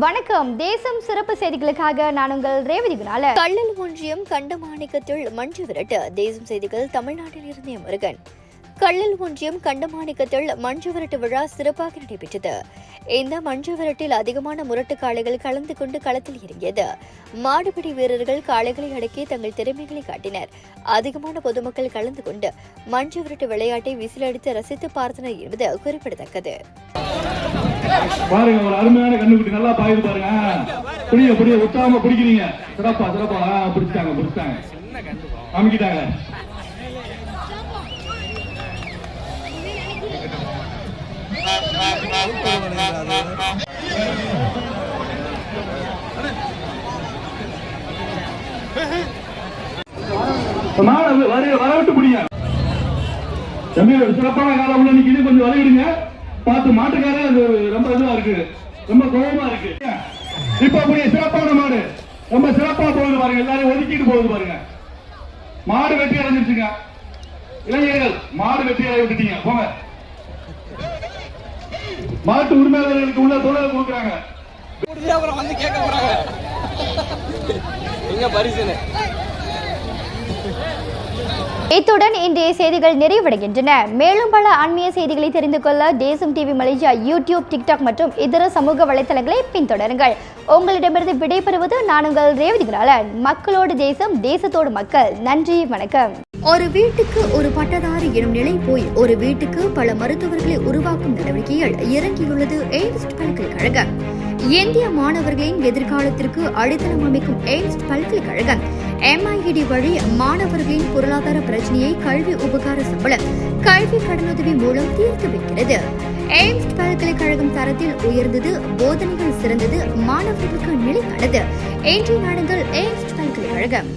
வணக்கம். தேசம் சிறப்பு செய்திகளுக்காக நான் உங்கள் ரேவதி குணால. கள்ளல் ஒன்றியம் கண்டமாணிக்கத்தில் மஞ்சு விரட்டு. தேசம் செய்திகள் தமிழ்நாட்டில் இருந்தே முருகன். கள்ளல் ஒன்றியம் கண்டமாணிக்கத்தில் மஞ்சு விரட்டு விழா சிறப்பாக நடைபெற்றது. இந்த மஞ்சு விரட்டில் அதிகமான முரட்டு காளைகள் கலந்து கொண்டு களத்தில் இறங்கியது. மாடுபிடி வீரர்கள் காளைகளை அடக்கி தங்கள் திறமைகளை காட்டினர். அதிகமான பொதுமக்கள் கலந்து கொண்டு மஞ்சு விரட்டு விளையாட்டை விசிலடித்து ரசித்து பார்த்தனர் என்பது குறிப்பிடத்தக்கது. பாருங்க, ஒரு அருமையான கண்ணுக்குட்டி நல்லா பாயுது பாருங்க. புடிய புடிய உற்சாகமா பிடிக்கிறீங்க. சிறப்பா சிறப்பா பிடிச்சிட்டாங்க அமைக்கிட்டாங்க. வரவிட்டு முடிய தம்பி, சிறப்பான காலம் உள்ள நிக்குது. கொஞ்சம் வரையிடுங்க. பார்த்து மாட்டுக்கார ரொம்ப இதுவா இருக்கு, ரொம்ப கோபமா இருக்கு. இப்ப அப்படியே சிறப்பான மாடு ரொம்ப சிறப்பா போகுது பாருங்க. எல்லாரும் ஒதுக்கிட்டு போகுது பாருங்க. மாடு வெற்றி அடைஞ்சிருச்சுங்க. இளைஞர்கள் மாடு வெற்றி அடைய விட்டுட்டீங்க. போங்க. மாட்டு உரிமையாளர்களுக்கு உள்ள தொழில் கொடுக்குறாங்க. இத்துடன் இன்றைய செய்திகள் நிறைவடைகின்றன. மேலும் பல ஆன்மீக செய்திகளை தெரிந்து கொள்ள தேசம் டிவி மலேசியா யூடியூப், டிக்டாக் மற்றும் இதர சமூக வலைதளங்களை பின்தொடருங்கள். உங்களிடமிருந்து விடைபெறுவது நான் உங்கள் ரேவதி குணாலன். மக்களோடு தேசம், தேசத்தோடு மக்கள். நன்றி, வணக்கம். ஒரு வீட்டுக்கு ஒரு பட்டதாரி எனும் நிலை போய் ஒரு வீட்டுக்கு பல மருத்துவர்களை உருவாக்கும் நடவடிக்கையில் இறங்கியுள்ளது எய்ம்ஸ் பல்கலைக்கழகம். இந்திய மாணவர்களின் எதிர்காலத்திற்கு அடித்தளம் அமைக்கும் எய்ம்ஸ் பல்கலைக்கழகம் MIED வழி மாணவர்களின் பொருளாதார பிரச்சனையை கல்வி உபகார சம்பளம், கல்வி கடனுதவி மூலம் தீர்த்து வைக்கிறது. எய்ம்ஸ் பல்கலைக்கழகம் தரத்தில் உயர்ந்தது, போதனைகள் சிறந்தது, மாணவர்களுக்கு நிலையானது. இன்றைய நாடுகள் எய்ம்ஸ் பல்கலைக்கழகம்.